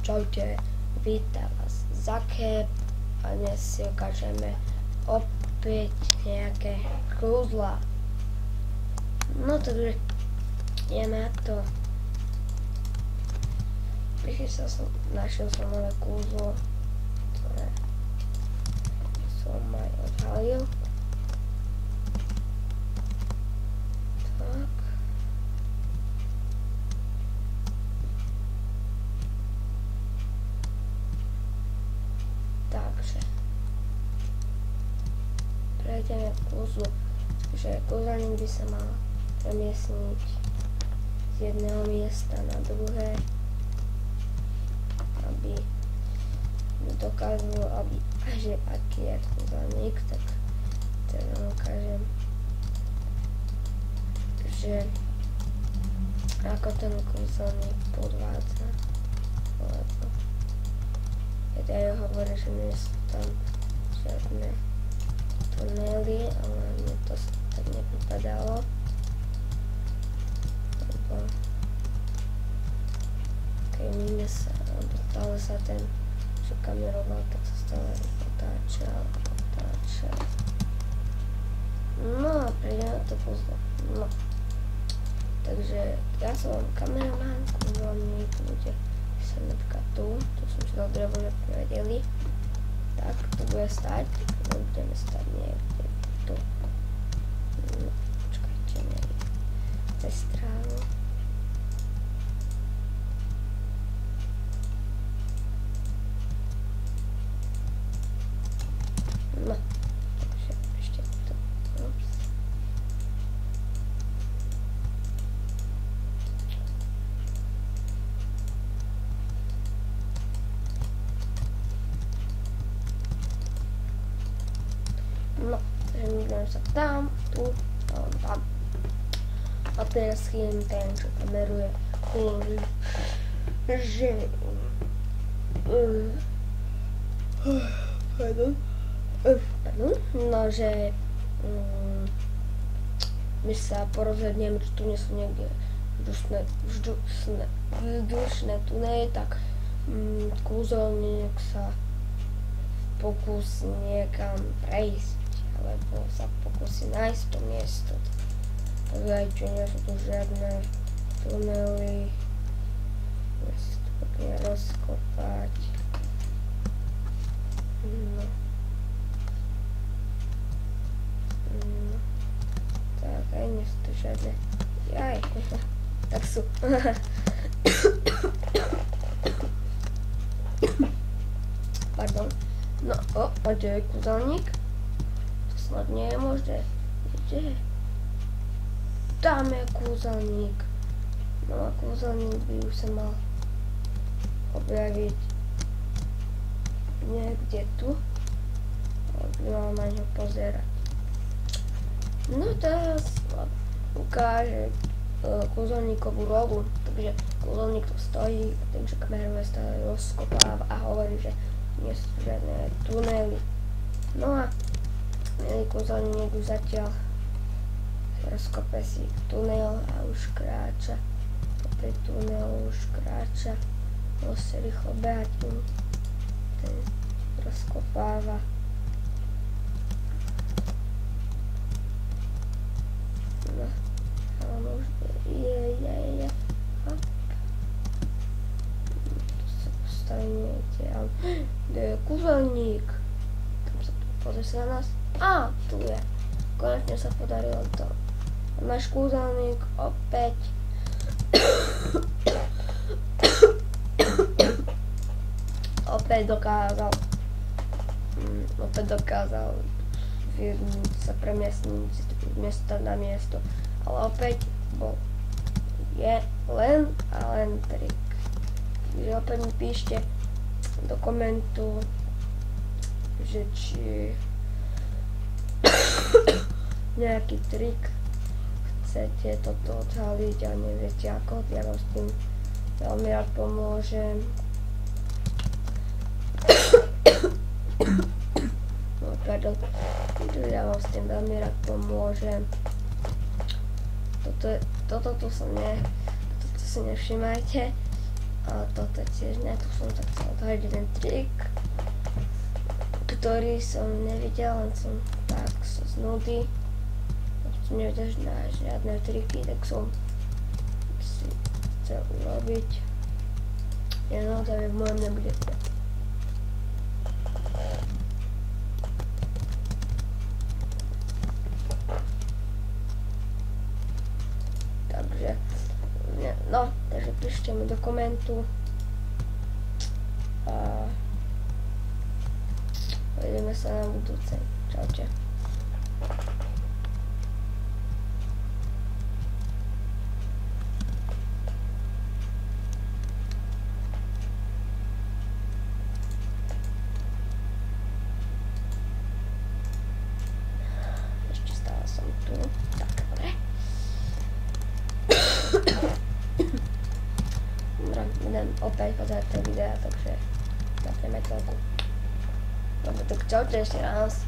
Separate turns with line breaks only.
Čaute, vítam vás Zake a dnes si ukážeme opäť nejaké kúzla. No takže ideme na to. Našiel som nové kúzlo, ktoré som aj odhalil. Tak. Takže prejdeme k kúzlu, že kúzelník by sa mal premiesniť z jedného miesta na druhé, aby dokázal, že aký je kúzelník, tak teraz ukážem, že ako ten kúzelník podvádza, lebo ja hovorím, že nie sú tam žiadne tunely, ale mne to tak nepripadalo, lebo keď mine sa, alebo stále sa ten, čo kameroval, tak sa stále otáčal. No a príde na to kúzlo. No. Takže ja som kameraman, kúzelník bude sa napríklad tu som si dal drevo, že povedeli. Tak, tu bude stať, no budeme stať niekde tu. No, počkajte, niekde cez stránu. No, takže ešte tu. Ups. No, takže môžem sa tam, tu, tam. A teraz chytím ten, čo kameruje, že no, že my sa porozhodneme, že tu nie sú niekde vzdušné tunely, tak kúzelník sa pokúsi niekam prejsť, alebo sa pokúsi nájsť to miesto. Pozrite, nie sú tu žiadne tunely, môžete si to pekne rozkopať. No. Tak, aj nie sú tu žiadne. Jaj, tak sú. Pardon. No, a kde je kúzelník? To snad nie je možné. Kde? Tam je kúzelník. No a kúzelník by už sa mal objaviť niekde tu. A by mal na ňo pozerať. No teraz ukáže kúzelníkovú rolu. Takže kúzelník tu stojí, takže kameruje stále rozkopáva a hovorí, že nie sú žiadne tunely. No a milý kúzelník už zatiaľ rozkope si tunel a už kráča. Popri tunelu už kráča. Musí rýchlo behať, ten rozkopáva. No, ale už je. Hop. Tu sa postaví niekde, ale kde je kúzelník? Tam sa pozrie sa na nás. Á, tu je. Konečne sa podarilo to. Náš kúzelník opäť dokázal sa premiestniť z miesta na miesto, ale opäť je len a len trik. Takže opäť mi píšte do komentu, že či nejaký trik chcete toto odhaliť a neviete ako, ja vám s tým veľmi rád pomôžem. No, pardon, ja vám s tým veľmi rád pomôžem. Toto si nevšimajte. A toto tiež ne, tu som sa chcel odhaliť jeden trik, ktorý som nevidel, len som tak z nudy. Som nevedel žiadne triky, tak som si chcel urobiť. Ja naozaj v mojom nebudete. Takže, no, takže píšte mi do komentu a uvidíme sa na budúce. Čaute. Ešte stále som tu. Tak, dobre. Budem opäť pozerať tie videá, takže zapneme toľku. Dobre, tak čaute ešte raz.